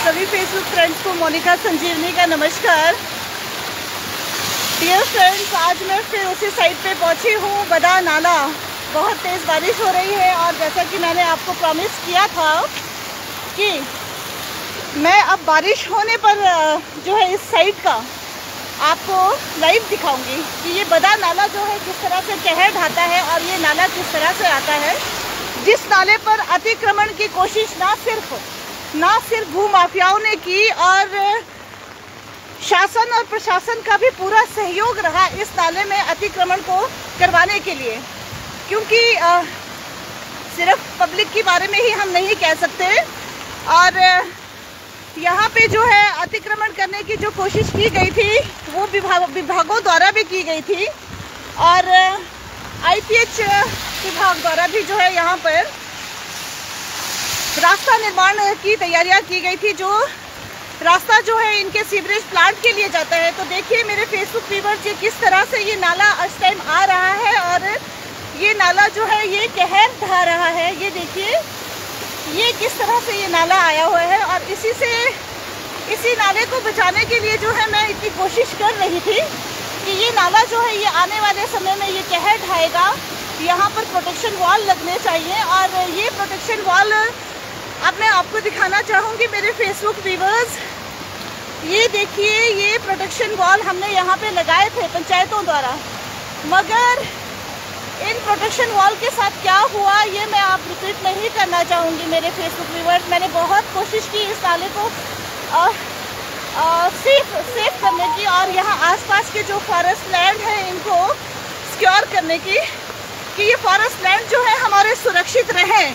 सभी Facebook friends को मोनिका संजीवनी का नमस्कार। डियर फ्रेंड्स, आज मैं फिर उसी साइट पे पहुंची हूँ, बदा नाला। बहुत तेज़ बारिश हो रही है और जैसा कि मैंने आपको प्रॉमिस किया था कि मैं अब बारिश होने पर जो है इस साइट का आपको लाइव दिखाऊंगी कि ये बदा नाला जो है किस तरह से कहर ढाता है और ये नाला किस तरह से आता है, जिस नाले पर अतिक्रमण की कोशिश ना सिर्फ भूमाफियाओं ने की और शासन और प्रशासन का भी पूरा सहयोग रहा इस नाले में अतिक्रमण को करवाने के लिए। क्योंकि सिर्फ पब्लिक के बारे में ही हम नहीं कह सकते। और यहाँ पे जो है अतिक्रमण करने की जो कोशिश की गई थी वो विभागों द्वारा भी की गई थी और IPH विभाग द्वारा भी जो है यहाँ पर रास्ता निर्माण की तैयारियां की गई थी। जो रास्ता जो है इनके सीवरेज प्लांट के लिए जाता है। तो देखिए मेरे फेसबुक व्यूअर्स, ये किस तरह से ये नाला इस टाइम आ रहा है और ये नाला जो है ये कहर ढा रहा है। ये देखिए ये किस तरह से ये नाला आया हुआ है और इसी नाले को बचाने के लिए जो है मैं इतनी कोशिश कर रही थी कि ये नाला जो है ये आने वाले समय में ये कहर ढाएगा। यहाँ पर प्रोटेक्शन वॉल लगने चाहिए और ये प्रोटेक्शन वॉल अब मैं आपको दिखाना चाहूँगी मेरे फेसबुक व्यूअर्स। ये देखिए ये प्रोटेक्शन वॉल हमने यहाँ पे लगाए थे पंचायतों द्वारा, मगर इन प्रोटेक्शन वॉल के साथ क्या हुआ ये मैं आप रिपीट नहीं करना चाहूँगी मेरे फेसबुक व्यूअर्स। मैंने बहुत कोशिश की इस नाले को सेफ करने की और यहाँ आसपास के जो फॉरेस्ट लैंड है इनको सिक्योर करने की, कि ये फॉरेस्ट लैंड जो है हमारे सुरक्षित रहें।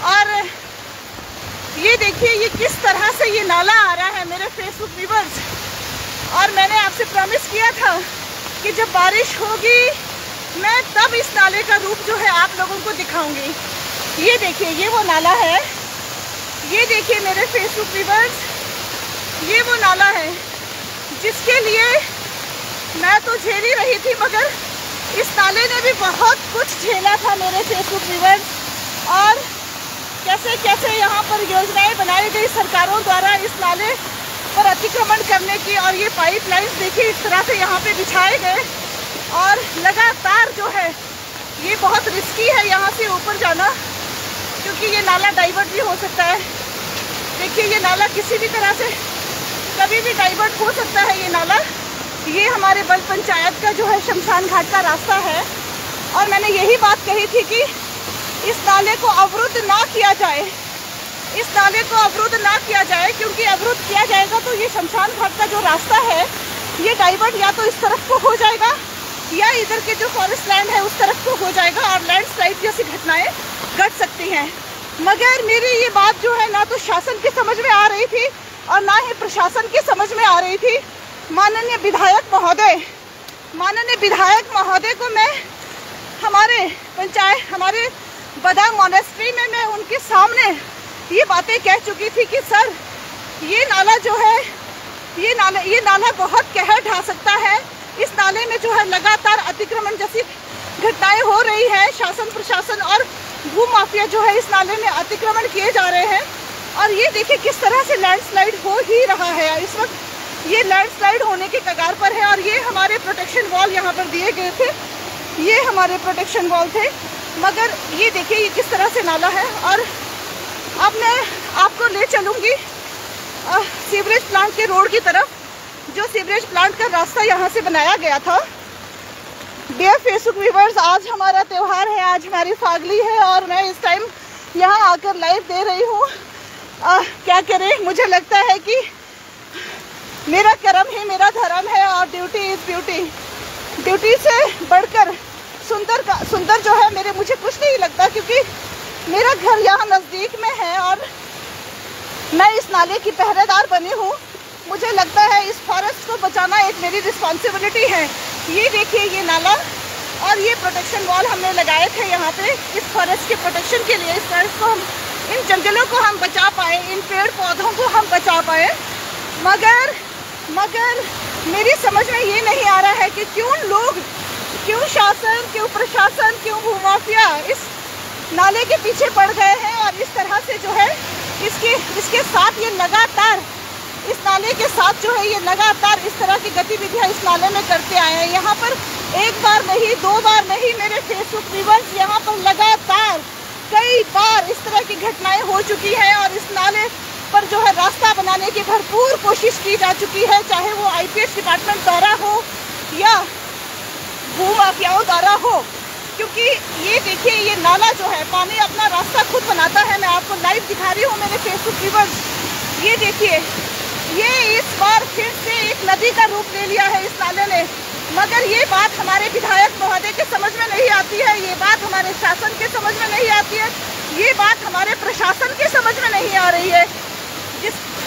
और ये देखिए ये किस तरह से ये नाला आ रहा है मेरे फेसबुक व्यूअर्स। और मैंने आपसे प्रॉमिस किया था कि जब बारिश होगी मैं तब इस नाले का रूप जो है आप लोगों को दिखाऊंगी। ये देखिए ये वो नाला है, ये देखिए मेरे फेसबुक व्यूअर्स, ये वो नाला है जिसके लिए मैं तो झेल ही रही थी, मगर इस नाले ने भी बहुत कुछ झेला था मेरे फेसबुक व्यूअर्स। और कैसे कैसे यहाँ पर योजनाएं बनाई गई सरकारों द्वारा इस नाले पर अतिक्रमण करने की। और ये पाइपलाइंस देखिए इस तरह से यहाँ पे बिछाए गए और लगातार जो है ये बहुत रिस्की है यहाँ से ऊपर जाना, क्योंकि ये नाला डाइवर्ट भी हो सकता है। देखिए ये नाला किसी भी तरह से कभी भी डाइवर्ट हो सकता है ये नाला। ये हमारे बल पंचायत का जो है शमशान घाट का रास्ता है और मैंने यही बात कही थी कि इस नाले को अवरुद्ध ना किया जाए, इस नाले को अवरुद्ध ना किया जाए, क्योंकि अवरुद्ध किया जाएगा तो ये शमशान घाट का जो रास्ता है ये डाइवर्ट या तो इस तरफ को हो जाएगा या इधर के जो फॉरेस्ट लैंड है उस तरफ को हो जाएगा और लैंडस्लाइड जैसी घटनाएं घट सकती हैं। मगर मेरी ये बात जो है ना तो शासन की समझ में आ रही थी और ना ही प्रशासन की समझ में आ रही थी। माननीय विधायक महोदय को मैं हमारे बदा मॉनेस्ट्री में मैं उनके सामने ये बातें कह चुकी थी कि सर ये नाला जो है ये नाला बहुत कहर ढा सकता है। इस नाले में जो है लगातार अतिक्रमण जैसी घटनाएं हो रही है। शासन प्रशासन और भूमाफिया जो है इस नाले में अतिक्रमण किए जा रहे हैं और ये देखिए किस तरह से लैंडस्लाइड हो ही रहा है। इस वक्त ये लैंडस्लाइड होने के कगार पर है और ये हमारे प्रोटेक्शन वॉल यहाँ पर दिए गए थे, ये हमारे प्रोटेक्शन वॉल थे, मगर ये देखिए ये किस तरह से नाला है। और अब मैं आपको ले चलूँगी सीवरेज प्लांट के रोड की तरफ, जो सीवरेज प्लांट का रास्ता यहाँ से बनाया गया था। डियर फेसबुक व्यूअर्स, आज हमारा त्यौहार है, आज हमारी फागली है और मैं इस टाइम यहाँ आकर लाइव दे रही हूँ। क्या करें, मुझे लगता है कि मेरा कर्म ही मेरा धर्म है और ड्यूटी इज़ ब्यूटी। ड्यूटी से बढ़कर सुंदर जो है मुझे कुछ नहीं लगता, क्योंकि मेरा घर यहाँ नज़दीक में है और मैं इस नाले की पहरेदार बनी हूँ। मुझे लगता है इस फॉरेस्ट को बचाना एक मेरी रिस्पॉन्सिबिलिटी है। ये देखिए ये नाला और ये प्रोटेक्शन वॉल हमने लगाए थे यहाँ पे इस फॉरेस्ट के प्रोटेक्शन के लिए। इस फॉरेस्ट को इन जंगलों को हम बचा पाए, इन पेड़ पौधों को हम बचा पाए, मगर मेरी समझ में ये नहीं आ रहा है कि क्यों शासन, क्यों प्रशासन, क्यों भूमाफिया इस नाले के पीछे पड़ गए हैं और इस तरह से जो है इस इसके साथ ये लगातार, इस नाले के साथ जो है ये लगातार इस तरह की गतिविधियां इस नाले में करते आए हैं। यहाँ पर एक बार नहीं, 2 बार नहीं मेरे फेसबुक व्यूअर्स, यहाँ पर लगातार कई बार इस तरह की घटनाएं हो चुकी हैं और इस नाले पर जो है रास्ता बनाने की भरपूर कोशिश की जा चुकी है, चाहे वो IPS डिपार्टमेंट द्वारा हो या भूमाफियाओं द्वारा हो। क्योंकि ये देखिए, ये नाला जो है पानी अपना रास्ता खुद बनाता है। मैं आपको लाइव दिखा रही हूँ मेरे फेसबुक व्यूअर्स। ये देखिए, ये इस बार फिर से एक नदी का रूप ले लिया है इस नाले ने। मगर ये बात हमारे विधायक महोदय के समझ में नहीं आती है, ये बात हमारे शासन के समझ में नहीं आती है, ये बात हमारे प्रशासन के समझ में नहीं आ रही है।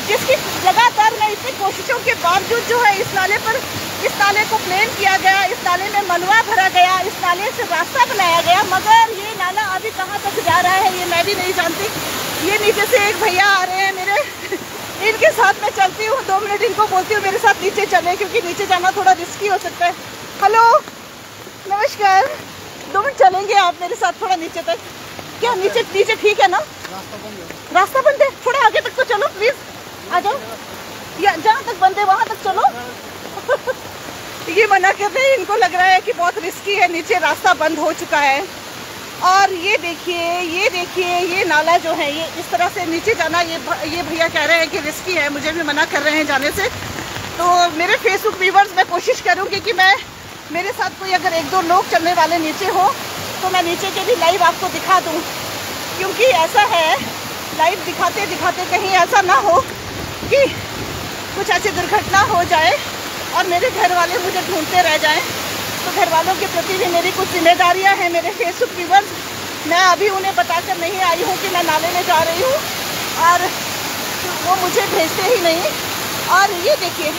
जिसकी लगातार मैं इतनी कोशिशों के बावजूद जो है इस नाले को प्लेन किया गया, इस नाले में मलबा भरा गया, इस नाले से रास्ता बनाया गया, मगर ये नाला अभी कहाँ तक जा रहा है ये मैं भी नहीं जानती। ये नीचे से एक भैया आ रहे हैं मेरे, इनके साथ मैं चलती हूँ, 2 मिनट इनको बोलती हूँ मेरे साथ नीचे चले, क्योंकि नीचे जाना थोड़ा रिस्की हो सकता है। हेलो, नमस्कार, 2 मिनट चलेंगे आप मेरे साथ थोड़ा नीचे तक? क्या नीचे ठीक है ना? रास्ता बंद है, थोड़ा आगे तक तो चलो प्लीज, आ जाओ, या जहाँ तक बंद है वहाँ तक चलो। ये मना कर रहे हैं, इनको लग रहा है कि बहुत रिस्की है, नीचे रास्ता बंद हो चुका है। और ये देखिए ये नाला जो है ये इस तरह से नीचे जाना, ये भैया कह रहे हैं कि रिस्की है, मुझे भी मना कर रहे हैं जाने से। तो मेरे फेसबुक व्यूअर्स, मैं कोशिश करूँगी कि मेरे साथ कोई अगर 1-2 लोग चलने वाले नीचे हो तो मैं नीचे के भी लाइव आपको दिखा दूँ। क्योंकि ऐसा है, लाइव दिखाते दिखाते कहीं ऐसा ना हो कि कुछ ऐसी दुर्घटना हो जाए और मेरे घर वाले मुझे ढूंढते रह जाएं। तो घर वालों के प्रति भी मेरी कुछ जिम्मेदारियां हैं मेरे फेसबुक व्यूअर्स। मैं अभी उन्हें बताकर नहीं आई हूँ कि मैं नाले में जा रही हूँ और वो मुझे भेजते ही नहीं। और ये देखिए,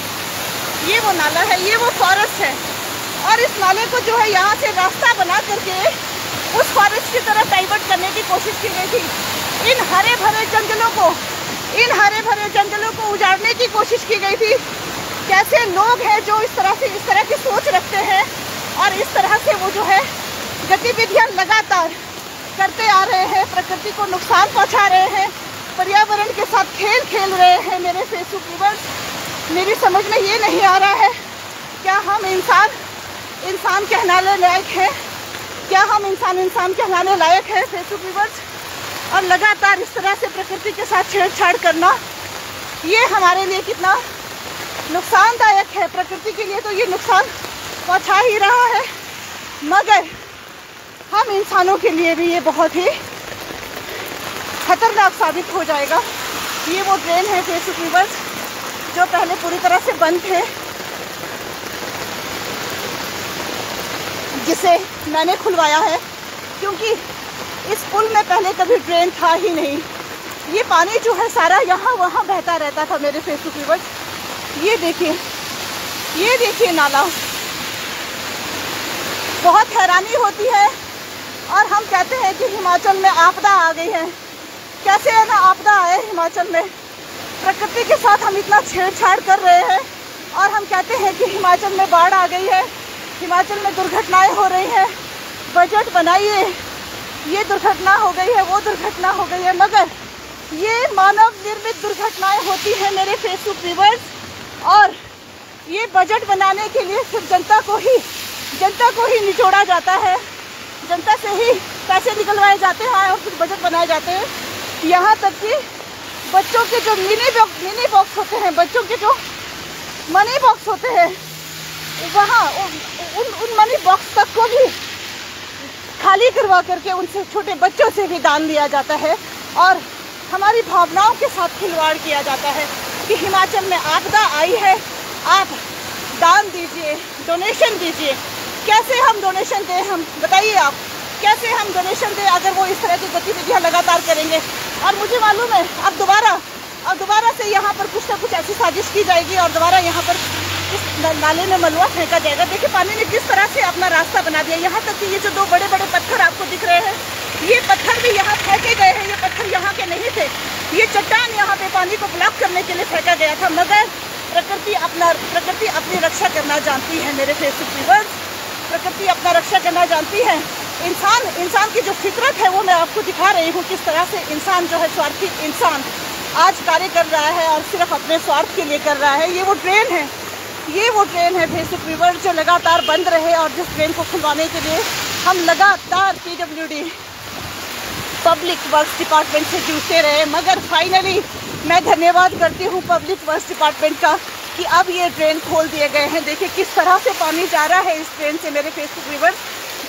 ये वो नाला है, ये वो फॉरेस्ट है, और इस नाले को जो है यहाँ से रास्ता बना करके उस फॉरेस्ट की तरफ डाइवर्ट करने की कोशिश की गई थी। इन हरे भरे जंगलों को उजाड़ने की कोशिश की गई थी। कैसे लोग हैं जो इस तरह की सोच रखते हैं और इस तरह से वो जो है गतिविधियां लगातार करते आ रहे हैं, प्रकृति को नुकसान पहुंचा रहे हैं, पर्यावरण के साथ खेल रहे हैं। मेरे फेसबुक व्यूअर्स, मेरी समझ में ये नहीं आ रहा है, क्या हम इंसान कहलाने लायक हैं? क्या हम इंसान कहलाने लायक है फेसबुक व्यूअर्स? और लगातार इस तरह से प्रकृति के साथ छेड़छाड़ करना, ये हमारे लिए कितना नुकसानदायक है। प्रकृति के लिए तो ये नुकसान पहुंचा ही रहा है, मगर हम इंसानों के लिए भी ये बहुत ही खतरनाक साबित हो जाएगा। ये वो ड्रेन है फेसबुक व्यूअर्स जो पहले पूरी तरह से बंद थे, जिसे मैंने खुलवाया है, क्योंकि इस पुल में पहले कभी ड्रेन था ही नहीं। ये पानी जो है सारा यहाँ वहाँ बहता रहता था मेरे फेसबुक व्यूअर्स। ये देखिए नाला, बहुत हैरानी होती है। और हम कहते हैं कि हिमाचल में आपदा आ गई है। कैसे है ना आपदा आए हिमाचल में? प्रकृति के साथ हम इतना छेड़छाड़ कर रहे हैं और हम कहते हैं कि हिमाचल में बाढ़ आ गई है, हिमाचल में दुर्घटनाएं हो रही हैं, बजट बनाइए, ये दुर्घटना हो गई है, वो दुर्घटना हो गई है। मगर ये मानव निर्मित दुर्घटनाएं होती हैं मेरे फेसबुक व्यूअर्स, और ये बजट बनाने के लिए सिर्फ जनता को ही निचोड़ा जाता है, जनता से ही पैसे निकलवाए जाते हैं और फिर बजट बनाए जाते हैं। यहाँ तक कि बच्चों के जो मिनी बॉक्स होते हैं, बच्चों के जो मनी बॉक्स होते हैं, वहाँ उन मनी बॉक्स तक को भी खाली करवा करके उनसे, छोटे बच्चों से भी दान लिया जाता है और हमारी भावनाओं के साथ खिलवाड़ किया जाता है कि हिमाचल में आपदा आई है, आप दान दीजिए, डोनेशन दीजिए। कैसे हम डोनेशन दें? हम बताइए, आप कैसे हम डोनेशन दें अगर वो इस तरह की गतिविधियाँ लगातार करेंगे? और मुझे मालूम है अब दोबारा से यहाँ पर कुछ ना कुछ ऐसी साजिश की जाएगी और दोबारा यहाँ पर इस नाले में मलबा फेंका जाएगा। देखिए पानी ने किस तरह से अपना रास्ता बना दिया। यहाँ तक कि ये जो 2 बड़े बड़े पत्थर आपको दिख रहे हैं, ये पत्थर भी यहाँ फेंके गए हैं। ये पत्थर यहाँ के नहीं थे, ये चट्टान यहाँ पे पानी को ब्लॉक करने के लिए फेंका गया था। मगर प्रकृति अपनी रक्षा करना जानती है मेरे फेसबुक व्यूअर्स, प्रकृति अपना रक्षा करना जानती है। इंसान की जो फितरत है वो मैं आपको दिखा रही हूँ, किस तरह से इंसान जो है स्वार्थी इंसान आज कार्य कर रहा है और सिर्फ अपने स्वार्थ के लिए कर रहा है। ये वो ट्रेन है, ये वो ट्रेन है फेसबुक व्यूअर्स जो लगातार बंद रहे और जिस ट्रेन को खुलवाने के लिए हम लगातार PWD पब्लिक वर्क्स डिपार्टमेंट से जूझते रहे। मगर फाइनली मैं धन्यवाद करती हूँ पब्लिक वर्क्स डिपार्टमेंट का कि अब ये ट्रेन खोल दिए गए हैं। देखिए किस तरह से पानी जा रहा है इस ट्रेन से मेरे फेसबुक व्यूअर्स।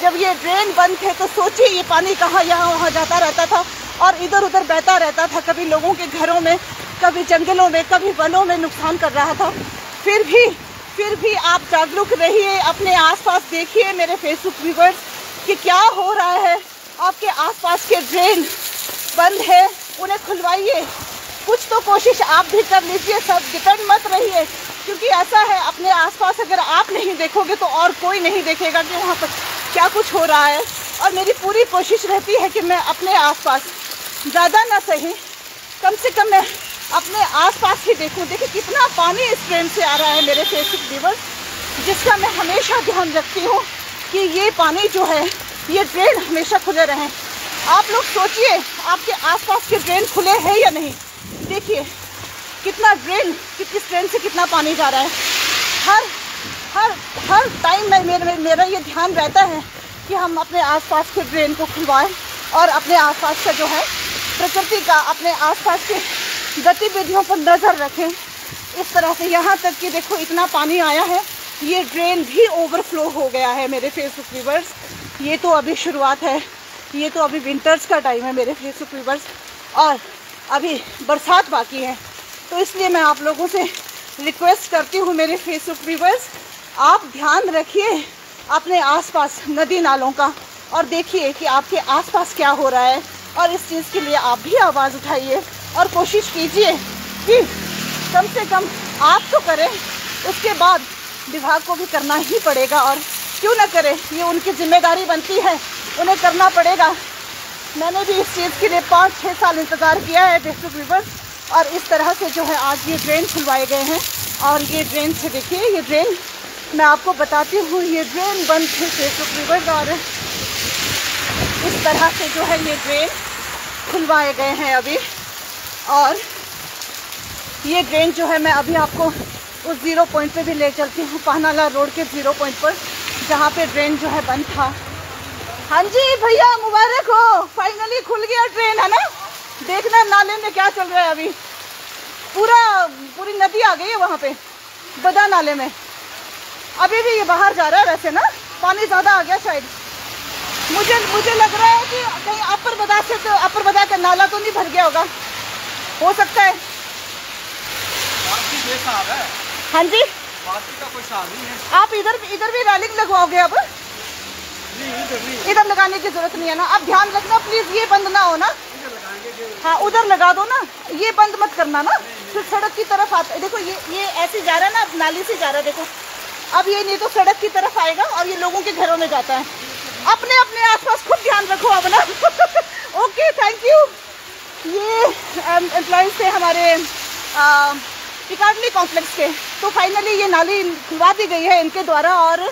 जब ये ट्रेन बंद थे तो सोचिए ये पानी कहाँ यहाँ वहाँ जाता रहता था और इधर उधर बहता रहता था, कभी लोगों के घरों में, कभी जंगलों में, कभी वनों में नुकसान कर रहा था। फिर भी आप जागरूक रहिए, अपने आसपास देखिए मेरे फेसबुक व्यूअर्स कि क्या हो रहा है। आपके आसपास के ड्रेन बंद है, उन्हें खुलवाइए। कुछ तो कोशिश आप भी कर लीजिए, सब डिपेंड मत रहिए, क्योंकि ऐसा है अपने आसपास अगर आप नहीं देखोगे तो और कोई नहीं देखेगा कि वहाँ पर क्या कुछ हो रहा है। और मेरी पूरी कोशिश रहती है कि मैं अपने आसपास ज़्यादा ना सही, कम से कम मैं अपने आसपास ही देखूं। देखिए कितना पानी इस ट्रेन से आ रहा है मेरे फेसबुक व्यूअर्स, जिसका मैं हमेशा ध्यान रखती हूँ कि ये पानी जो है ये ड्रेन हमेशा खुले रहें। आप लोग सोचिए आपके आसपास के ड्रेन खुले हैं या नहीं। देखिए कितना ड्रेन, किस ट्रेन से कितना पानी जा रहा है। हर टाइम मेरा ये ध्यान रहता है कि हम अपने आसपास के ड्रेन को खुलवाएं और अपने आसपास का जो है प्रकृति का, अपने आसपास के गतिविधियों पर नज़र रखें। इस तरह से यहाँ तक कि देखो इतना पानी आया है, ये ड्रेन भी ओवरफ्लो हो गया है मेरे फेसबुक व्यूअर्स। ये तो अभी शुरुआत है, ये तो अभी विंटर्स का टाइम है मेरे फेसबुक व्यूअर्स और अभी बरसात बाकी है। तो इसलिए मैं आप लोगों से रिक्वेस्ट करती हूँ मेरे फेसबुक व्यूअर्स, आप ध्यान रखिए अपने आसपास नदी नालों का और देखिए कि आपके आसपास क्या हो रहा है। और इस चीज़ के लिए आप भी आवाज़ उठाइए और कोशिश कीजिए कि कम से कम आप तो करें, उसके बाद विभाग को भी करना ही पड़ेगा। और क्यों ना करें, ये उनकी जिम्मेदारी बनती है, उन्हें करना पड़ेगा। मैंने भी इस चीज़ के लिए 5-6 साल इंतज़ार किया है फेसबुक व्यूअर्स और इस तरह से जो है आज ये ड्रेन खुलवाए गए हैं। और ये ड्रेन से देखिए, ये ड्रेन मैं आपको बताती हूँ, ये ड्रेन बंद थे फेसबुक व्यूअर्स और इस तरह से जो है ये ड्रेन खुलवाए गए हैं अभी। और ये ड्रेन जो है मैं अभी आपको उस 0 पॉइंट पे भी ले चलती हूँ, पानाला रोड के 0 पॉइंट पर, जहाँ पे ड्रेन जो है बंद था। हाँ जी भैया मुबारक हो, फाइनली खुल गया ट्रेन, है ना। देखना नाले में क्या चल रहा है अभी, पूरी नदी आ गई है वहाँ पे बदा नाले में। अभी भी ये बाहर जा रहा है वैसे ना, पानी ज़्यादा आ गया शायद। मुझे लग रहा है कि कहीं अपर बदा का नाला तो नहीं भर गया होगा, हो सकता है। हाँ जी का कोई साल नहीं है। आप इधर भी रेलिंग लगवाओगे अब? इधर लगाने की जरूरत नहीं है ना। आप ध्यान रखना प्लीज, ये बंद ना हो ना। हाँ उधर लगा दो ना, ये बंद मत करना ना, फिर सड़क की तरफ आता है। देखो ये ऐसे जा रहा है ना, अब नाली से जा रहा है। देखो अब ये नहीं तो सड़क की तरफ आएगा और ये लोगों के घरों में जाता है। अपने आसपास खुद ध्यान रखो अब ना। Okay thank you. ये एम्प्लॉइज थे हमारे पिकार्डली कॉम्प्लेक्स के। तो फाइनली ये नाली खुलवा दी गई है इनके द्वारा। और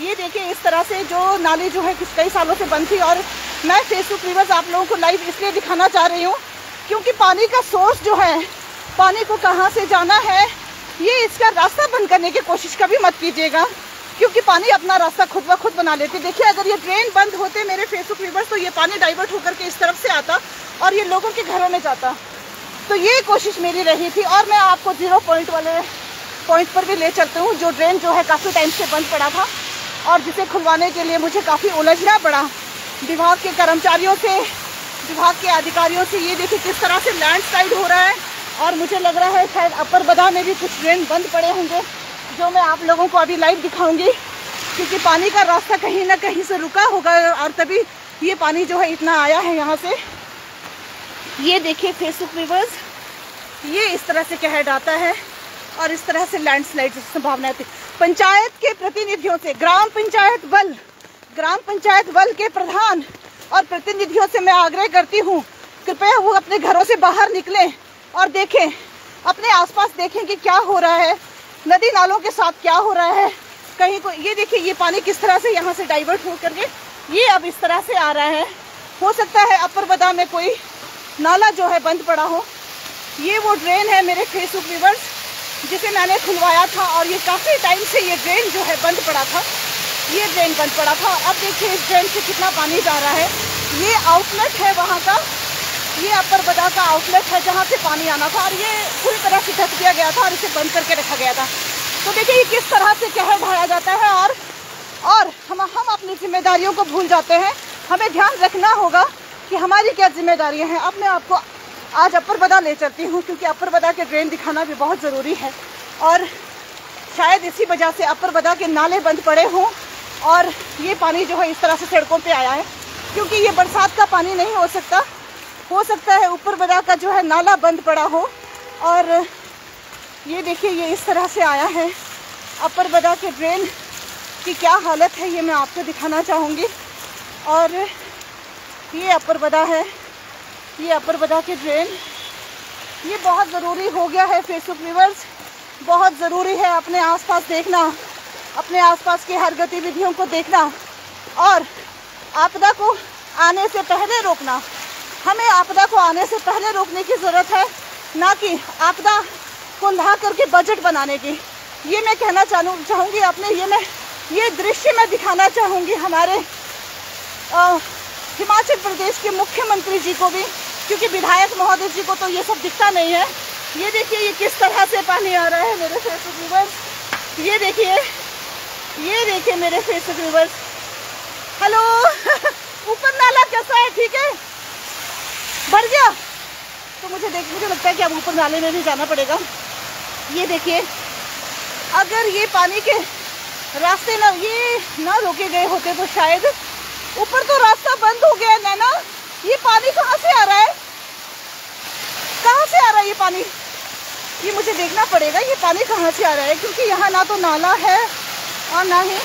ये देखिए इस तरह से जो नाली जो है कई सालों से बंद थी। और मैं फेसबुक व्यूअर्स आप लोगों को लाइव इसलिए दिखाना चाह रही हूँ क्योंकि पानी का सोर्स जो है, पानी को कहाँ से जाना है, ये इसका रास्ता बंद करने की कोशिश कभी मत कीजिएगा, क्योंकि पानी अपना रास्ता खुद ब खुद बना लेते। देखिए अगर ये ट्रेन बंद होते मेरे फेसबुक व्यूअर्स तो ये पानी डाइवर्ट होकर के इस तरफ से आता और ये लोगों के घरों में जाता। तो ये कोशिश मेरी रही थी। और मैं आपको 0 पॉइंट वाले पॉइंट पर भी ले चलती हूँ, जो ड्रेन जो है काफ़ी टाइम से बंद पड़ा था और जिसे खुलवाने के लिए मुझे काफ़ी उलझना पड़ा विभाग के कर्मचारियों से, विभाग के अधिकारियों से। ये देखिए किस तरह से लैंडस्लाइड हो रहा है और मुझे लग रहा है शायद अपर बदा में भी कुछ ड्रेन बंद पड़े होंगे, जो मैं आप लोगों को अभी लाइव दिखाऊंगी, क्योंकि पानी का रास्ता कहीं ना कहीं से रुका होगा और तभी ये पानी जो है इतना आया है यहाँ से। ये देखिए फेसबुक व्यूअर्स, ये इस तरह से कहर आता है और इस तरह से लैंडस्लाइड की संभावना थी। पंचायत के प्रतिनिधियों से, ग्राम पंचायत बल के प्रधान और प्रतिनिधियों से मैं आग्रह करती हूँ, कृपया वो अपने घरों से बाहर निकलें और देखें, अपने आसपास देखें कि क्या हो रहा है, नदी नालों के साथ क्या हो रहा है। कहीं को ये देखिए ये पानी किस तरह से यहाँ से डाइवर्ट हो करके ये अब इस तरह से आ रहा है। हो सकता है अपर बदा में कोई नाला जो है बंद पड़ा हो, ये वो ड्रेन है मेरे फेसबुक व्यूवर्स जिसे मैंने खुलवाया था, और ये काफ़ी टाइम से ये ड्रेन जो है बंद पड़ा था। ये ड्रेन बंद पड़ा था और अब देखिए इस ड्रेन से कितना पानी जा रहा है। ये आउटलेट है वहाँ का, ये अपर बदा का आउटलेट है जहाँ से पानी आना था, और ये पूरी तरह से ढक दिया गया था और इसे बंद करके रखा गया था। तो देखिए ये किस तरह से कहर ढाया जाता है, और हम अपनी जिम्मेदारियों को भूल जाते हैं। हमें ध्यान रखना होगा कि हमारी क्या जिम्मेदारियाँ हैं। अब मैं आपको आज अपर बदा ले चलती हूँ, क्योंकि अपर बदा के ड्रेन दिखाना भी बहुत ज़रूरी है, और शायद इसी वजह से अपर बदा के नाले बंद पड़े हों और ये पानी जो है इस तरह से सड़कों पे आया है, क्योंकि ये बरसात का पानी नहीं हो सकता है ऊपर बदा का जो है नाला बंद पड़ा हो। और ये देखिए ये इस तरह से आया है। अपर बदा के ड्रेन की क्या हालत है ये मैं आपको दिखाना चाहूँगी। और ये अपर बदा है, ये अपर बदा के ड्रेन, ये बहुत ज़रूरी हो गया है फेसबुक व्यूवर्स, बहुत ज़रूरी है अपने आसपास देखना, अपने आसपास की हर गतिविधियों को देखना और आपदा को आने से पहले रोकना। हमें आपदा को आने से पहले रोकने की ज़रूरत है, ना कि आपदा को ला करके बजट बनाने की। ये मैं कहना चाहूँगी अपने ये दृश्य मैं दिखाना चाहूँगी हमारे हिमाचल प्रदेश के मुख्यमंत्री जी को भी, क्योंकि विधायक महोदय जी को तो ये सब दिखता नहीं है। ये देखिए ये किस तरह से पानी आ रहा है मेरे फेसबुक व्यूवर्स, ये देखिए मेरे फेसबुक व्यूवर्स। हेलो ऊपर नाला कैसा है, ठीक है, भर गया? तो मुझे लगता है कि अब ऊपर नाले में भी जाना पड़ेगा। ये देखिए अगर ये पानी के रास्ते ना रोके गए होते तो शायद ऊपर तो रास्ता बंद हो गया है ना। ये पानी कहाँ से आ रहा है, कहाँ से आ रहा है ये पानी, ये मुझे देखना पड़ेगा ये पानी कहाँ से आ रहा है, क्योंकि यहाँ ना तो नाला है और ना ही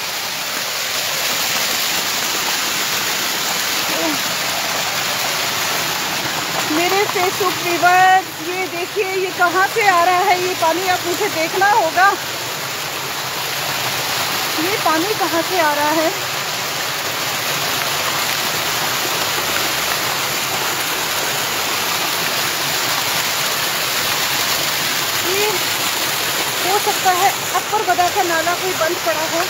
मेरे फेसबुक व्यूअर्स। ये देखिए ये कहाँ से आ रहा है ये पानी, अब मुझे देखना होगा ये पानी कहाँ से आ रहा है। ये हो सकता है अपर बदा का नाला कोई बंद पड़ा हो।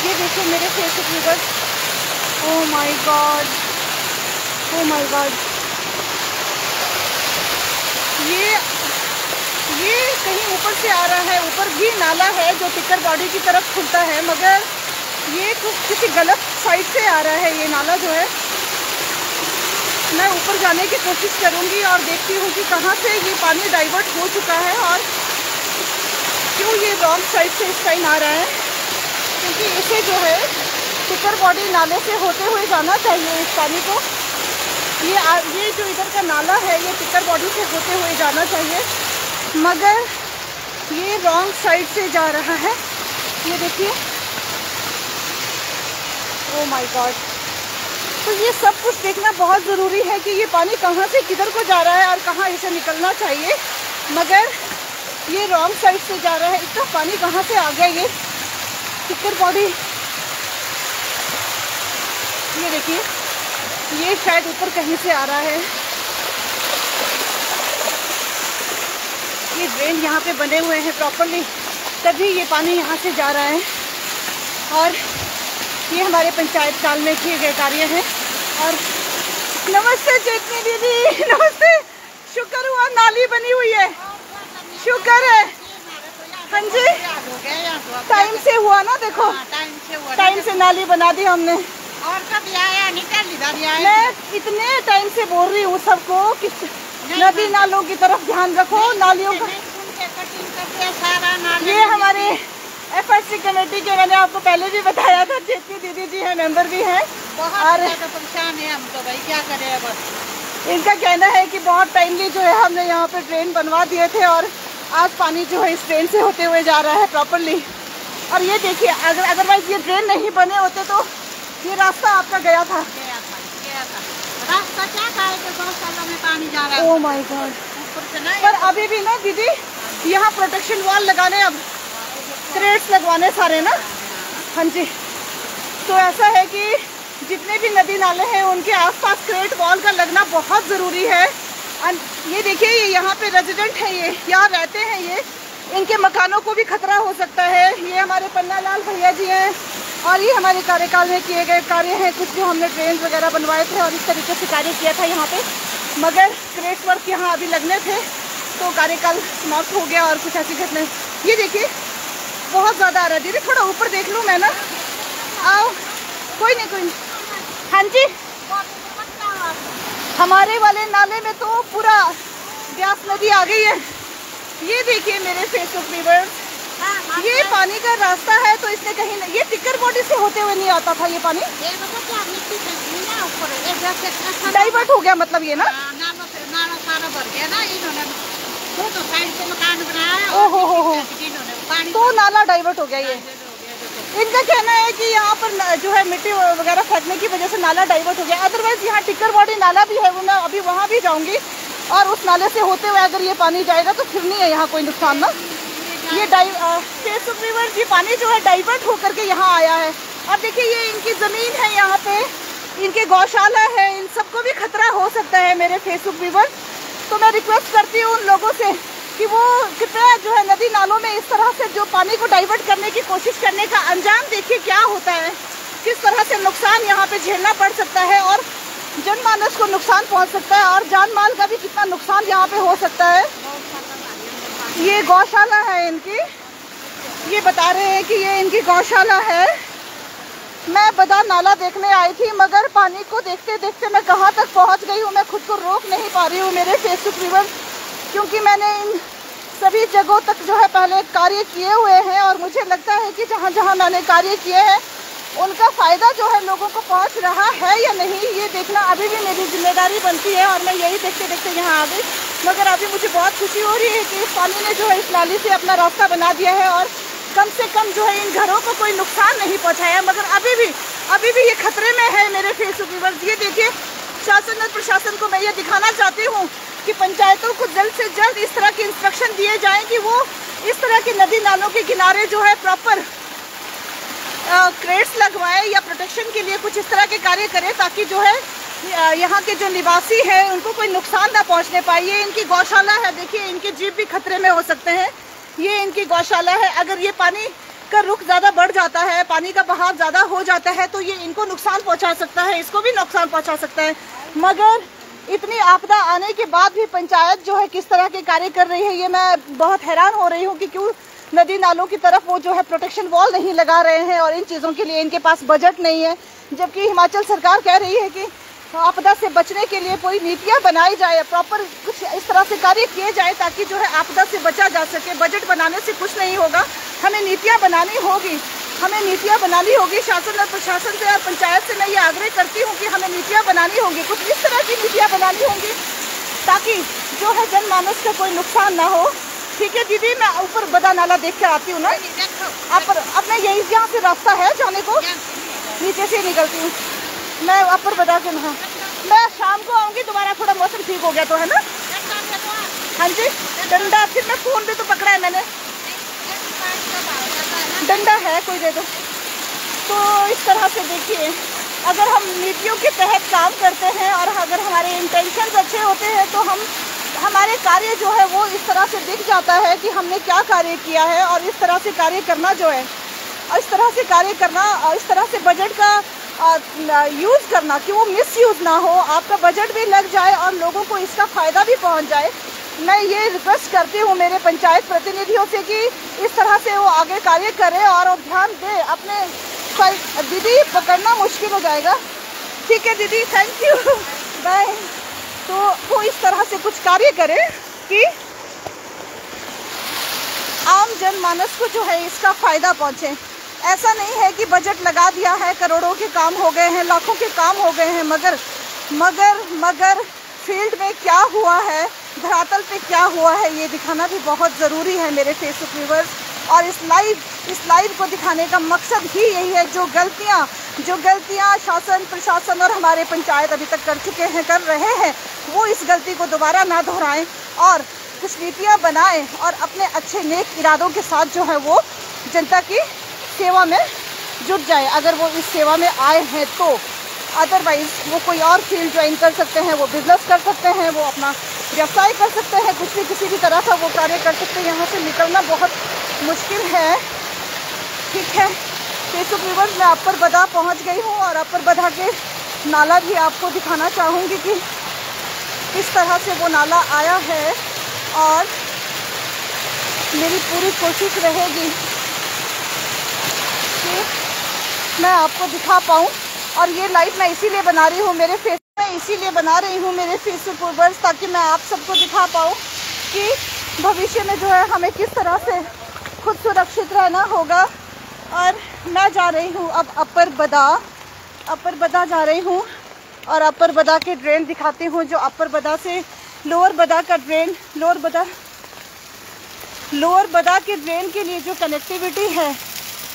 ये देखिए मेरे Facebook viewers, oh my God, oh my God, ये कहीं ऊपर से आ रहा है। ऊपर भी नाला है जो टिक्कर बॉडी की तरफ खुलता है, मगर ये कुछ किसी गलत साइड से आ रहा है ये नाला जो है। मैं ऊपर जाने की कोशिश करूंगी और देखती हूँ कि कहाँ से ये पानी डाइवर्ट हो चुका है और क्यों ये रॉन्ग साइड से इस टाइम आ रहा है, क्योंकि इसे जो है टिक्कर बॉडी नाले से होते हुए जाना चाहिए इस पानी को। ये जो इधर का नाला है ये टिक्कर बॉडी से होते हुए जाना चाहिए, मगर ये रॉन्ग साइड से जा रहा है। ये देखिए, ओह माय गॉड। तो ये सब कुछ देखना बहुत ज़रूरी है कि ये पानी कहाँ से किधर को जा रहा है और कहाँ इसे निकलना चाहिए, मगर ये रॉन्ग साइड से जा रहा है। इतना पानी कहाँ से आ गया ये टिक्कर बॉडी। ये देखिए ये शायद ऊपर कहीं से आ रहा है। ये ड्रेन यहाँ पे बने हुए हैं प्रॉपरली, तभी ये पानी यहाँ से जा रहा है। और ये हमारे पंचायत काल में किए गए कार्य हैं। और नमस्ते चेतनी दीदी, नमस्ते। शुक्र हुआ नाली बनी हुई है, शुक्र है। हाँ जी, टाइम से हुआ ना, देखो टाइम से नाली बना दी हमने। और कभी आया निकल इधर आया। मैं इतने टाइम से बोल रही हूँ सबको कि नदी नालों की तरफ ध्यान रखो, नालियों का। ये हमारे एफएससी कमेटी के, मैंने आपको पहले भी बताया था, चेतनी दीदी जी हैं, मेंबर भी हैं। और परेशान है हम तो भाई, क्या करें अब। इनका कहना है कि बहुत टाइमली जो है हमने यहाँ पे ड्रेन बनवा दिए थे और आज पानी जो है इस ड्रेन से होते हुए जा रहा है प्रॉपरली। और ये देखिए अदरवाइज ये ड्रेन नहीं बने होते तो ये रास्ता आपका गया था। रास्ता क्या है कि 2 सालों में पानी जा रहा है। Oh my God. पर अभी भी ना दीदी यहाँ प्रोटेक्शन वॉल लगाने, अब क्रेट्स लगवाने सारे ना। हाँ जी, तो ऐसा है कि जितने भी नदी नाले हैं उनके आसपास क्रेट वॉल का लगना बहुत ज़रूरी है, ये देखिए, ये यहाँ पे रेजिडेंट है, ये यहाँ रहते हैं, ये इनके मकानों को भी खतरा हो सकता है। ये हमारे पन्ना लाल भैया जी हैं और ये हमारे कार्यकाल में किए गए कार्य हैं, कुछ जो हमने ट्रेन वगैरह बनवाए थे और इस तरीके से कार्य किया था यहाँ पे, मगर क्रेट वर्क यहाँ अभी लगने थे तो कार्यकाल समाप्त हो गया और कुछ ऐसी घटनाएं। ये देखिए बहुत ज़्यादा आ रहा है। दीदी थोड़ा ऊपर देख लूँ मैं ना, आओ। कोई नहीं कोई नहीं। हाँ जी, हमारे वाले नाले में तो पूरा ब्यास नदी आ गई है। ये देखिए मेरे फेसबुक व्यूअर्स, ये पानी का रास्ता है तो इसने कहीं न, ये टिक्कर बॉडी से होते हुए नहीं आता था ये पानी, डाइवर्ट हो गया मतलब ये ना। ओहो, तो नाला डाइवर्ट हो गया ये। इनका कहना है कि यहाँ पर जो है मिट्टी वगैरह फेंकने की वजह से नाला डाइवर्ट हो गया, अदरवाइज यहाँ टिक्कर बॉडी नाला भी है, वो मैं अभी वहाँ भी जाऊँगी और उस नाले से होते हुए अगर ये पानी जाएगा तो फिर नहीं है यहाँ कोई नुकसान ना। ये फेसबुक व्यूअर्स, ये पानी जो है डाइवर्ट होकर के यहाँ आया है और देखिए ये इनकी ज़मीन है, यहाँ पे इनके गौशाला है, इन सबको भी खतरा हो सकता है मेरे फेसबुक व्यूअर्स। तो मैं रिक्वेस्ट करती हूँ उन लोगों से कि वो कृपया जो है नदी नालों में इस तरह से जो पानी को डाइवर्ट करने की कोशिश करने का अंजाम देखिए क्या होता है, किस तरह से नुकसान यहाँ पे झेलना पड़ सकता है और जनमानस को नुकसान पहुँच सकता है और जान माल का भी कितना नुकसान यहाँ पे हो सकता है। ये गौशाला है इनकी, ये बता रहे हैं कि ये इनकी गौशाला है। मैं बदा नाला देखने आई थी मगर पानी को देखते देखते मैं कहाँ तक पहुँच गई हूँ, मैं खुद को रोक नहीं पा रही हूँ मेरे फेसबुक व्यूअर्स, क्योंकि मैंने इन सभी जगहों तक जो है पहले कार्य किए हुए हैं और मुझे लगता है कि जहाँ जहाँ मैंने कार्य किए हैं उनका फ़ायदा जो है लोगों को पहुँच रहा है या नहीं, ये देखना अभी भी मेरी जिम्मेदारी बनती है और मैं यही देखते देखते यहाँ आ गई। मगर अभी मुझे बहुत खुशी हो रही है कि इस पानी ने जो है इस नाली से अपना रास्ता बना दिया है और कम से कम जो है इन घरों को कोई नुकसान नहीं पहुँचाया, मगर अभी भी ये खतरे में है मेरे फेसबुक व्यूअर्स। ये देखिए, शासन और प्रशासन को मैं ये दिखाना चाहती हूँ कि पंचायतों को जल्द से जल्द इस तरह के इंस्ट्रक्शन दिए जाएं कि वो इस तरह के नदी नालों के किनारे जो है प्रॉपर क्रेट्स लगवाएं या प्रोटेक्शन के लिए कुछ इस तरह के कार्य करें ताकि जो है यहाँ के जो निवासी हैं उनको कोई नुकसान ना पहुँचने पाए। ये इनकी गौशाला है, देखिए इनके जीव भी खतरे में हो सकते हैं। ये इनकी गौशाला है, अगर ये पानी का रुख ज़्यादा बढ़ जाता है, पानी का बहाव ज़्यादा हो जाता है तो ये इनको नुकसान पहुँचा सकता है, इसको भी नुकसान पहुँचा सकता है। मगर इतनी आपदा आने के बाद भी पंचायत जो है किस तरह के कार्य कर रही है, ये मैं बहुत हैरान हो रही हूँ कि क्यों नदी नालों की तरफ वो जो है प्रोटेक्शन वॉल नहीं लगा रहे हैं और इन चीज़ों के लिए इनके पास बजट नहीं है, जबकि हिमाचल सरकार कह रही है कि आपदा से बचने के लिए कोई नीतियाँ बनाई जाए, प्रॉपर कुछ इस तरह से कार्य किए जाए ताकि जो है आपदा से बचा जा सके। बजट बनाने से कुछ नहीं होगा, हमें नीतियाँ बनानी होगी, शासन और प्रशासन से और पंचायत से मैं ये आग्रह करती हूँ कि हमें नीतियाँ बनानी होंगी, कुछ इस तरह की नीतियाँ बनानी होंगी ताकि जो है जनमानस का कोई नुकसान ना हो। ठीक है दीदी, मैं ऊपर बदा नाला देख कर आती हूँ ना, अब मैं यही यहाँ से रास्ता है जाने को, नीचे से निकलती हूँ मैं ऊपर बदा के। हाँ, मैं शाम को आऊँगी दोबारा, थोड़ा मौसम ठीक हो गया तो, है ना। हाँ जी, डंडा, फिर मैं फ़ोन भी तो पकड़ा है मैंने, डंडा है कोई दे दो। तो इस तरह से देखिए, अगर हम नीतियों के तहत काम करते हैं और अगर हमारे इंटेंशंस अच्छे होते हैं तो हमारे कार्य जो है वो इस तरह से दिख जाता है कि हमने क्या कार्य किया है। और इस तरह से कार्य करना जो है, इस तरह से कार्य करना और इस तरह से बजट का यूज़ करना कि वो मिसयूज़ ना हो, आपका बजट भी लग जाए और लोगों को इसका फ़ायदा भी पहुंच जाए। मैं ये रिक्वेस्ट करती हूँ मेरे पंचायत प्रतिनिधियों से कि इस तरह से वो आगे कार्य करें और ध्यान दें अपने। दीदी पकड़ना मुश्किल हो जाएगा। ठीक है दीदी, थैंक यू, बाय। तो वो इस तरह से कुछ कार्य करें कि आम जनमानस को जो है इसका फ़ायदा पहुँचे। ऐसा नहीं है कि बजट लगा दिया है, करोड़ों के काम हो गए हैं, लाखों के काम हो गए हैं, मगर फील्ड में क्या हुआ है, धरातल पे क्या हुआ है, ये दिखाना भी बहुत ज़रूरी है मेरे फेसबुक व्यूअर्स। और इस लाइव को दिखाने का मकसद ही यही है, जो गलतियाँ शासन प्रशासन और हमारे पंचायत अभी तक कर रहे हैं, वो इस गलती को दोबारा ना दोहराएं और कुछ नीतियाँ बनाएं और अपने अच्छे नेक इरादों के साथ जो है वो जनता की सेवा में जुट जाए, अगर वो इस सेवा में आए हैं तो। अदरवाइज़ वो कोई और फील्ड ज्वाइन कर सकते हैं, वो बिज़नेस कर सकते हैं, वो अपना व्यवसाय कर सकते हैं, कुछ भी किसी भी तरह का वो कार्य कर सकते हैं। यहाँ से निकलना बहुत मुश्किल है। ठीक है, फेसबुक व्यूअर्स, मैं अपर बदा पहुँच गई हूँ और अपर बदा के नाला भी आपको दिखाना चाहूँगी कि किस तरह से वो नाला आया है। और मेरी पूरी कोशिश रहेगी कि मैं आपको दिखा पाऊँ। और ये लाइव मैं इसीलिए बना रही हूँ, मेरे फेस में इसीलिए बना रही हूँ मेरे फेसबुक व्यूअर्स, ताकि मैं आप सबको दिखा पाऊँ कि भविष्य में जो है हमें किस तरह से खुद सुरक्षित रहना होगा। और मैं जा रही हूँ अब अपर बदा जा रही हूँ और अपर बदा के ड्रेन दिखाती हूँ, जो अपर बदा से लोअर बदा का ड्रेन, लोअर बदा के ड्रेन के लिए जो कनेक्टिविटी है,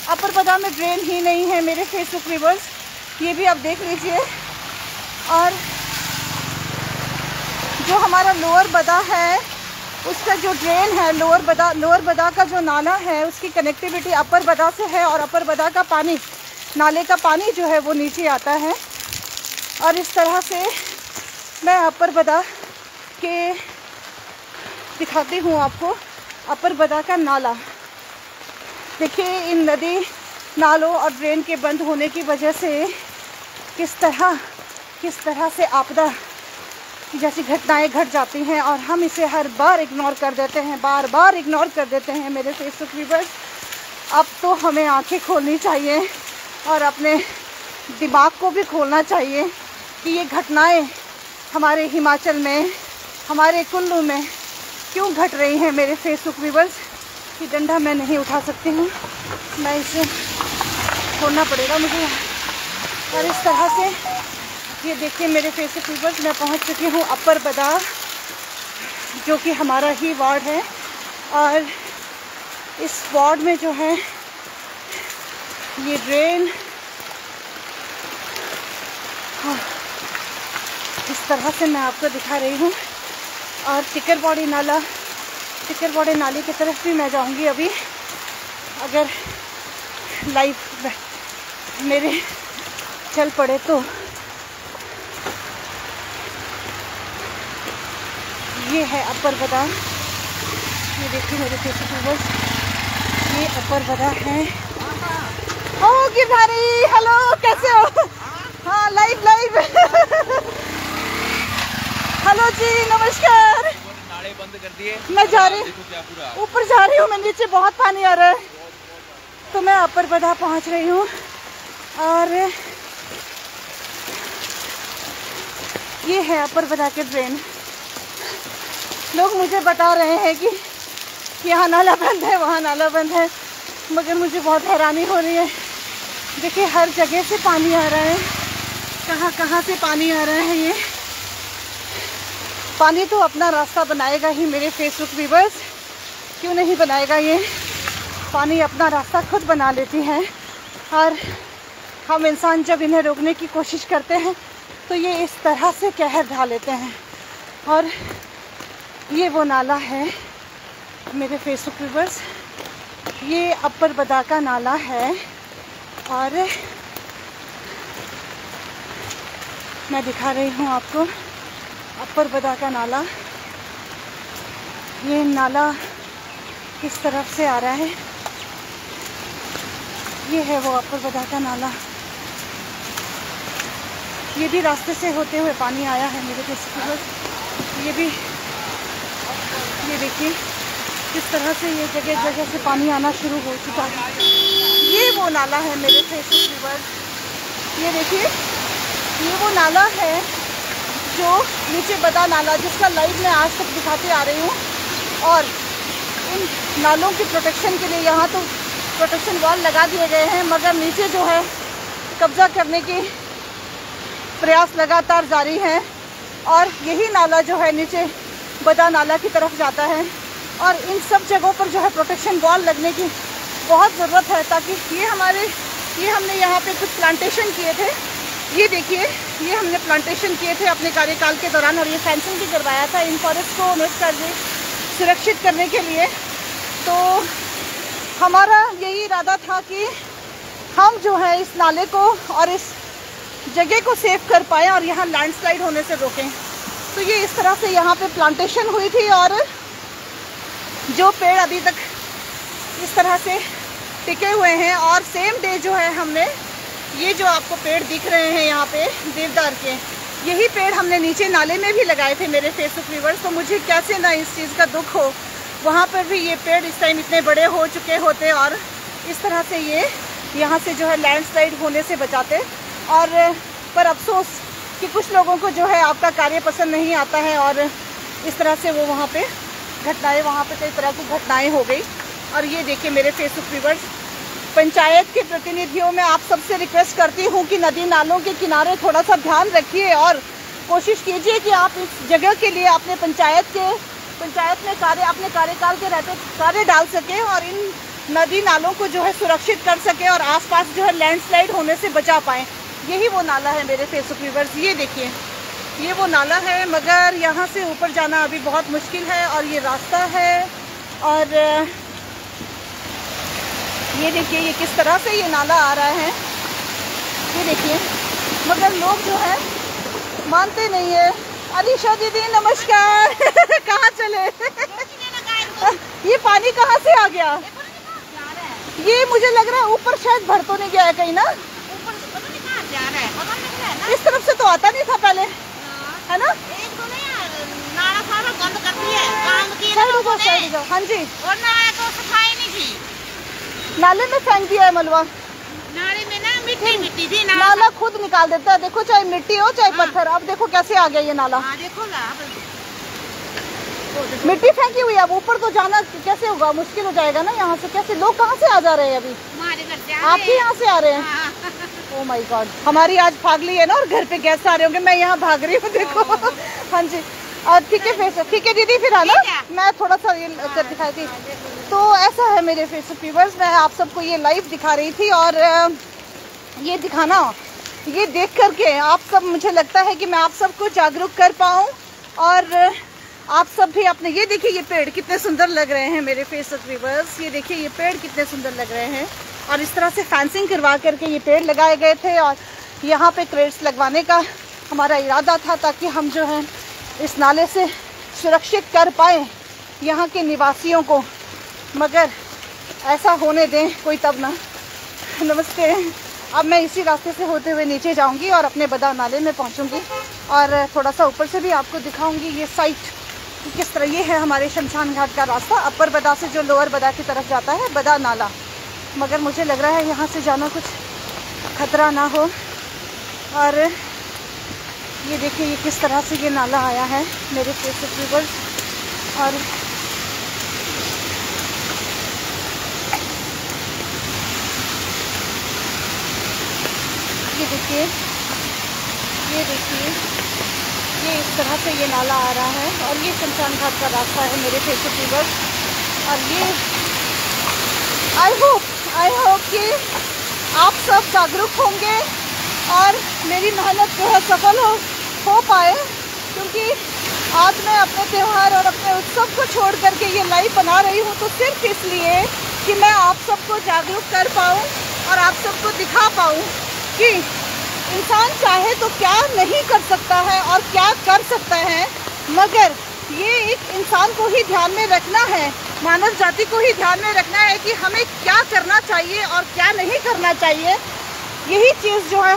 अपर बदा में ड्रेन ही नहीं है मेरे फेसबुक व्यूअर्स, ये भी आप देख लीजिए। और जो हमारा लोअर बदा है उसका जो ड्रेन है, लोअर बदा का जो नाला है, उसकी कनेक्टिविटी अपर बदा से है। और अपर बदा का पानी, नाले का पानी जो है वो नीचे आता है। और इस तरह से मैं अपर बदा के दिखाती हूँ आपको अपर बदा का नाला। देखिए इन नदी नालों और ड्रेन के बंद होने की वजह से किस तरह से आपदा जैसी घटनाएं घट जाती हैं और हम इसे हर बार इग्नोर कर देते हैं, बार इग्नोर कर देते हैं मेरे फेसबुक व्यूअर्स। अब तो हमें आंखें खोलनी चाहिए और अपने दिमाग को भी खोलना चाहिए कि ये घटनाएं हमारे हिमाचल में, हमारे कुल्लू में क्यों घट रही हैं मेरे फेसबुक व्यूअर्स। ये डंडा मैं नहीं उठा सकती हूँ, मैं इसे छोड़ना पड़ेगा मुझे। और इस तरह से ये देखिए मेरे फेसबुक व्यूअर्स, मैं पहुँच चुकी हूँ अपर बदा, जो कि हमारा ही वार्ड है। और इस वार्ड में जो है ये ड्रेन इस तरह से मैं आपको दिखा रही हूँ। और टिकरबॉडी नाली की तरफ भी मैं जाऊँगी अभी, अगर लाइव मेरे चल पड़े तो। ये है अपर बदा, ये देखिए मेरे फेसबुक व्यूअर्स, ये अपर बदा है। ओ गिरधारी, हेलो, कैसे हो? हाँ, लाइव हेलो जी, नमस्कार। नाले बंद कर दिए, मैं जा रही हूँ, ऊपर जा रही हूँ मैं, नीचे बहुत पानी आ रहा है। तो मैं अपर बदा पहुँच रही हूँ और ये है अपर बदा के ड्रेन। लोग मुझे बता रहे हैं कि यहाँ नाला बंद है, वहाँ नाला बंद है, मगर मुझे बहुत हैरानी हो रही है। देखिए हर जगह से पानी आ रहा है, कहाँ से पानी आ रहा है। ये पानी तो अपना रास्ता बनाएगा ही मेरे फेसबुक व्यूअर्स, क्यों नहीं बनाएगा। ये पानी अपना रास्ता खुद बना लेती है और हम इंसान जब इन्हें रोकने की कोशिश करते हैं तो ये इस तरह से कहर ढा लेते हैं। और ये वो नाला है मेरे फेसबुक व्यूअर्स, ये अपर बदा का नाला है। और मैं दिखा रही हूँ आपको अपर बदा का नाला। ये नाला किस तरफ से आ रहा है, ये है वो अपर बदा का नाला। ये भी रास्ते से होते हुए पानी आया है मेरे फेसबुक व्यूअर्स। ये देखिए किस तरह से ये जगह जगह से पानी आना शुरू हो चुका है। ये वो नाला है मेरे फेसबुक व्यूअर्स, ये देखिए ये वो नाला है जो नीचे बदा नाला, जिसका लाइव मैं आज तक दिखाती आ रही हूँ। और इन नालों की प्रोटेक्शन के लिए यहाँ तो प्रोटेक्शन वॉल लगा दिए गए हैं, मगर नीचे जो है कब्जा करने की प्रयास लगातार जारी हैं। और यही नाला जो है नीचे बदा नाला की तरफ जाता है। और इन सब जगहों पर जो है प्रोटेक्शन वॉल लगने की बहुत ज़रूरत है, ताकि ये हमने यहाँ पे कुछ प्लांटेशन किए थे। ये देखिए ये हमने प्लांटेशन किए थे अपने कार्यकाल के दौरान, और ये फेंसिंग भी करवाया था इन फॉरेस्ट को सुरक्षित करने के लिए। तो हमारा यही इरादा था कि हम जो है इस नाले को और इस जगह को सेव कर पाएँ और यहाँ लैंडस्लाइड होने से रोकें। तो ये इस तरह से यहाँ पे प्लांटेशन हुई थी और जो पेड़ अभी तक इस तरह से टिके हुए हैं। और सेम डे जो है हमने ये जो आपको पेड़ दिख रहे हैं यहाँ पे देवदार के, यही पेड़ हमने नीचे नाले में भी लगाए थे मेरे फेसबुक व्यूवर्स। तो मुझे कैसे ना इस चीज़ का दुख हो, वहाँ पर भी ये पेड़ इस टाइम इतने बड़े हो चुके होते और इस तरह से ये यहाँ से जो है लैंडस्लाइड होने से बचाते। और पर अफसोस कि कुछ लोगों को जो है आपका कार्य पसंद नहीं आता है और इस तरह से वो वहाँ पे घटनाएं, वहाँ पे कई तरह की घटनाएं हो गई। और ये देखिए मेरे फेसबुक व्यूवर्स, पंचायत के प्रतिनिधियों में आप सबसे रिक्वेस्ट करती हूँ कि नदी नालों के किनारे थोड़ा सा ध्यान रखिए और कोशिश कीजिए कि आप इस जगह के लिए अपने पंचायत में अपने कार्यकाल के रहते कार्य डाल सकें और इन नदी नालों को जो है सुरक्षित कर सकें और आसपास जो है लैंडस्लाइड होने से बचा पाएँ। यही वो नाला है मेरे फेसबुक व्यूवर्स, ये देखिए ये वो नाला है, मगर यहाँ से ऊपर जाना अभी बहुत मुश्किल है। और ये रास्ता है और ये देखिए ये किस तरह से ये नाला आ रहा है, ये देखिए। मगर लोग जो है मानते नहीं है। अलीशा दीदी नमस्कार कहाँ चले ये पानी कहाँ से आ गया? ये मुझे लग रहा है ऊपर शायद भर तो नहीं गया है कहीं ना, इस तरफ से तो आता नहीं था पहले, है ना? नाला सारा बंद कर दिया है, काम किया लोगों ने। हाँ जी, और नाले तो सफाई नहीं थी, नाले में फेंक दिया है मलबा। नाले में ना मिट्टी थी, नाला खुद निकाल देता है, देखो चाहे मिट्टी हो चाहे पत्थर। अब देखो कैसे आ गया ये नाला, देखो ना मिट्टी फेंकी हुई है। अब ऊपर तो जाना कैसे होगा, मुश्किल हो जाएगा ना। यहाँ से कैसे लोग कहाँ से आ जा रहे हैं अभी? आपके यहाँ से आ रहे हैं? ओह माय गॉड, हमारी आज फागली है ना और घर पे गेस्ट आ रहे होंगे, मैं यहाँ भाग रही हूँ देखो। हाँ जी, और ठीक है ठीक है दीदी, फिर आना, मैं थोड़ा सा ये कर दिखाई थी। तो ऐसा है मेरे फेसबुक व्यूअर्स, मैं आप सबको ये लाइव दिखा रही थी और ये दिखाना, ये देख करके आप सब, मुझे लगता है कि मैं आप सबको जागरूक कर पाऊँ और आप सब भी अपने, ये देखिए ये पेड़ कितने सुंदर लग रहे हैं मेरे फेसबुक व्यूअर्स, ये देखिए ये पेड़ कितने सुंदर लग रहे हैं। और इस तरह से फेंसिंग करवा करके ये पेड़ लगाए गए थे और यहाँ पे क्रेट्स लगवाने का हमारा इरादा था ताकि हम जो है इस नाले से सुरक्षित कर पाएँ यहाँ के निवासियों को, मगर ऐसा होने दें कोई तब ना। नमस्ते। अब मैं इसी रास्ते से होते हुए नीचे जाऊंगी और अपने बदा नाले में पहुंचूंगी और थोड़ा सा ऊपर से भी आपको दिखाऊंगी ये साइट किस तरह। ये है हमारे शमशान घाट का रास्ता, अपर बदा से जो लोअर बदा की तरफ जाता है, बदा नाला। मगर मुझे लग रहा है यहाँ से जाना कुछ खतरा ना हो। और ये देखिए ये किस तरह से ये नाला आया है मेरे फेसबुक व्यूअर्स। और ये देखिए ये इस तरह से ये नाला आ रहा है और ये शमशान घाट का रास्ता है मेरे फेसबुक व्यूअर्स। और ये आई होप कि आप सब जागरूक होंगे और मेरी मेहनत जो है सफल हो पाए, क्योंकि आज मैं अपने त्यौहार और अपने उत्सव को छोड़ करके ये लाइव बना रही हूँ तो सिर्फ इसलिए कि मैं आप सबको जागरूक कर पाऊँ और आप सबको दिखा पाऊँ कि इंसान चाहे तो क्या नहीं कर सकता है और क्या कर सकता है। मगर ये एक इंसान को ही ध्यान में रखना है, मानव जाति को ही ध्यान में रखना है कि हमें क्या करना चाहिए और क्या नहीं करना चाहिए। यही चीज़ जो है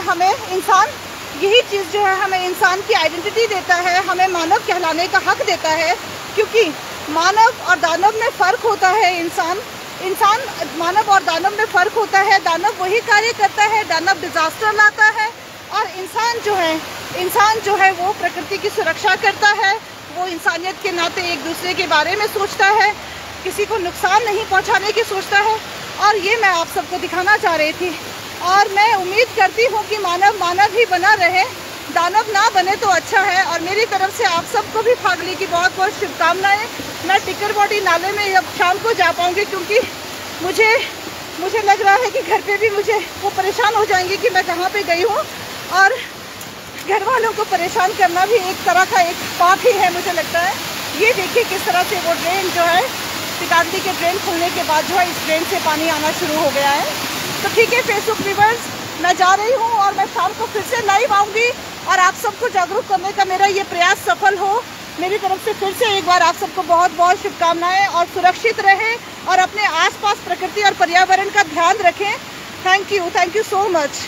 हमें इंसान की आइडेंटिटी देता है, हमें मानव कहलाने का हक देता है। क्योंकि मानव और दानव में फ़र्क होता है। इंसान मानव और दानव में फ़र्क होता है। दानव वही कार्य करता है, दानव डिज़ास्टर लाता है, और इंसान जो है वो प्रकृति की सुरक्षा करता है। वो इंसानियत के नाते एक दूसरे के बारे में सोचता है, किसी को नुकसान नहीं पहुंचाने की सोचता है। और ये मैं आप सबको दिखाना चाह रही थी और मैं उम्मीद करती हूँ कि मानव ही बना रहे, दानव ना बने तो अच्छा है। और मेरी तरफ से आप सबको भी फागली की बहुत बहुत शुभकामनाएं। मैं टिकर बॉडी नाले में अब शाम को जा पाऊँगी, क्योंकि मुझे लग रहा है कि घर पे भी मुझे वो परेशान हो जाएंगे कि मैं कहाँ पे गई हूँ। और घर वालों को परेशान करना भी एक तरह का एक पाप ही है मुझे लगता है। ये देखिए किस तरह से वो ड्रेन जो है, टिकांदी के ड्रेन खुलने के बाद जो है इस ड्रेन से पानी आना शुरू हो गया है। तो ठीक है फेसबुक व्यूअर्स, मैं जा रही हूँ और मैं शाम को फिर से लाइव आऊँगी और आप सबको जागरूक करने का मेरा ये प्रयास सफल हो। मेरी तरफ से फिर से एक बार आप सबको बहुत बहुत शुभकामनाएं, और सुरक्षित रहें और अपने आसपास प्रकृति और पर्यावरण का ध्यान रखें। Thank you so much.